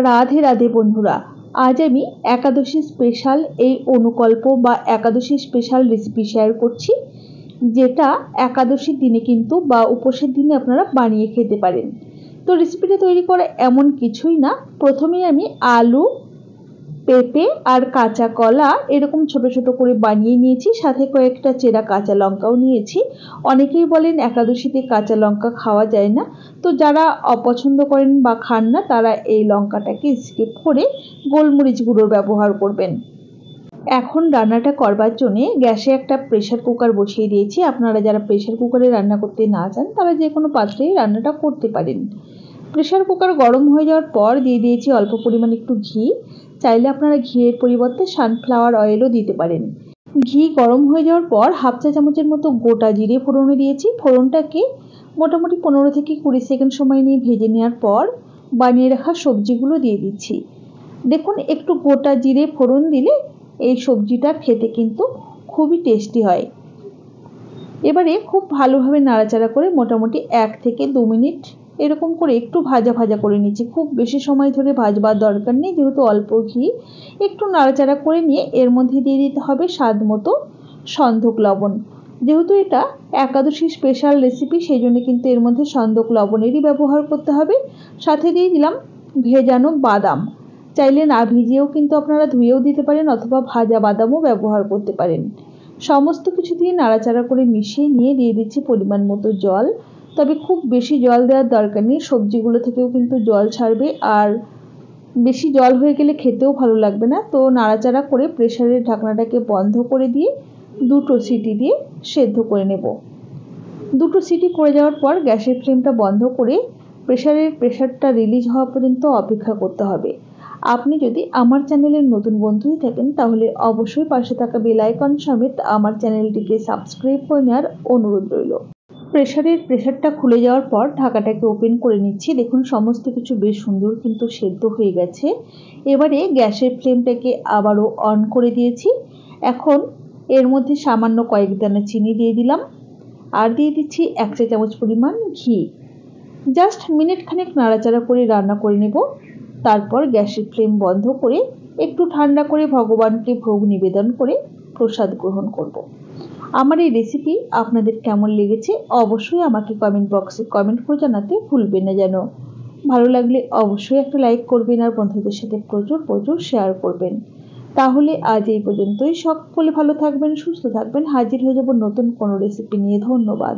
রাধে রাধে বন্ধুরা, আজ আমি একাদশী স্পেশাল এই অনুকল্প বা একাদশী স্পেশাল রেসিপি শেয়ার করছি, যেটা একাদশীর দিনে কিন্তু বা উপোসের দিনে আপনারা বানিয়ে খেতে পারেন। তো রেসিপিটা তৈরি করা এমন কিছুই না। প্রথমেই আমি আলু, পেঁপে আর কাঁচা কলা এরকম ছোট ছোট করে বানিয়ে নিয়েছি, সাথে কয়েকটা চেরা কাঁচা লঙ্কাও নিয়েছি। অনেকেই বলেন একাদশীতে কাঁচা লঙ্কা খাওয়া যায় না, তো যারা অপছন্দ করেন বা খান না তারা এই লঙ্কাটাকে স্কিপ করে গোলমরিচ গুঁড়োর ব্যবহার করবেন। এখন রান্নাটা করবার জন্যে গ্যাসে একটা প্রেসার কুকার বসিয়ে দিয়েছি। আপনারা যারা প্রেসার কুকারে রান্না করতে না চান তারা যে কোনো পাত্রেই রান্নাটা করতে পারেন। প্রেসার কুকার গরম হয়ে যাওয়ার পর দিয়ে দিয়েছি অল্প পরিমাণ একটু ঘি। চাইলে আপনারা ঘিয়ের পরিবর্তে সানফ্লাওয়ার অয়েলও দিতে পারেন। ঘি গরম হয়ে যাওয়ার পর হাফ চা চামচের মতো গোটা জিরে ফোড়নে দিয়েছি। ফোড়নটাকে মোটামুটি 15 থেকে 20 সেকেন্ড সময় নিয়ে ভেজে নেওয়ার পর বানিয়ে রাখা সবজিগুলো দিয়ে দিচ্ছি। দেখুন, একটু গোটা জিরে ফোড়ন দিলে এই সবজিটা খেতে কিন্তু খুবই টেস্টি হয়। এবারে খুব ভালোভাবে নাড়াচাড়া করে মোটামুটি 1 থেকে 2 মিনিট এরকম করে একটু ভাজা ভাজা করে নিচ্ছি। খুব বেশি সময় ধরে ভাজবার দরকার নেই, যেহেতু অল্প ঘি। একটু নাড়াচাড়া করে নিয়ে এর মধ্যে দিয়ে দিতে হবে স্বাদ মতো সন্ধক লবণ। যেহেতু এটা একাদশী স্পেশাল রেসিপি, সেই জন্য কিন্তু এর মধ্যে সন্ধক লবণেরই ব্যবহার করতে হবে। সাথে দিয়ে দিলাম ভেজানো বাদাম। চাইলে না ভিজিয়েও কিন্তু আপনারা ধুয়েও দিতে পারেন, অথবা ভাজা বাদামও ব্যবহার করতে পারেন। সমস্ত কিছু দিয়ে নাড়াচাড়া করে মিশিয়ে নিয়ে দিয়ে দিচ্ছি পরিমাণ মতো জল। তবে খুব বেশি জল দেওয়ার দরকার নেই, সবজিগুলো থেকেও কিন্তু জল ছাড়বে, আর বেশি জল হয়ে গেলে খেতেও ভালো লাগবে না। তো নাড়াচাড়া করে প্রেসারের ঢাকনাটাকে বন্ধ করে দিয়ে 2টো সিটি দিয়ে সেদ্ধ করে নেব। 2টো সিটি করে যাওয়ার পর গ্যাসের ফ্লেমটা বন্ধ করে প্রেসারটা রিলিজ হওয়া পর্যন্ত অপেক্ষা করতে হবে। আপনি যদি আমার চ্যানেলের নতুন বন্ধুই থাকেন তাহলে অবশ্যই পাশে থাকা বেল আইকন সমেত আমার চ্যানেলটিকে সাবস্ক্রাইব করে নেওয়ার অনুরোধ রইল। প্রেসারটা খুলে যাওয়ার পর ঢাকাটাকে ওপেন করে নিচ্ছি। দেখুন, সমস্ত কিছু বেশ সুন্দর কিন্তু সেদ্ধ হয়ে গেছে। এবারে গ্যাসের ফ্লেমটাকে আবারও অন করে দিয়েছি। এখন এর মধ্যে সামান্য কয়েক দানা চিনি দিয়ে দিলাম, আর দিয়ে দিচ্ছি 1 চা চামচ পরিমাণ ঘি। জাস্ট মিনিট খানেক নাড়াচাড়া করে রান্না করে নেব। তারপর গ্যাসের ফ্লেম বন্ধ করে একটু ঠান্ডা করে ভগবানকে ভোগ নিবেদন করে প্রসাদ গ্রহণ করব। আমার এই রেসিপি আপনাদের কেমন লেগেছে অবশ্যই আমাকে কমেন্ট বক্সে কমেন্ট করে জানাতে ভুলবেন না যেন। ভালো লাগলে অবশ্যই একটা লাইক করবেন, আর বন্ধুদের সাথে প্রচুর প্রচুর শেয়ার করবেন। তাহলে আজ এই পর্যন্তই। সকলে ভালো থাকবেন, সুস্থ থাকবেন। হাজির হয়ে যাব নতুন কোনো রেসিপি নিয়ে। ধন্যবাদ।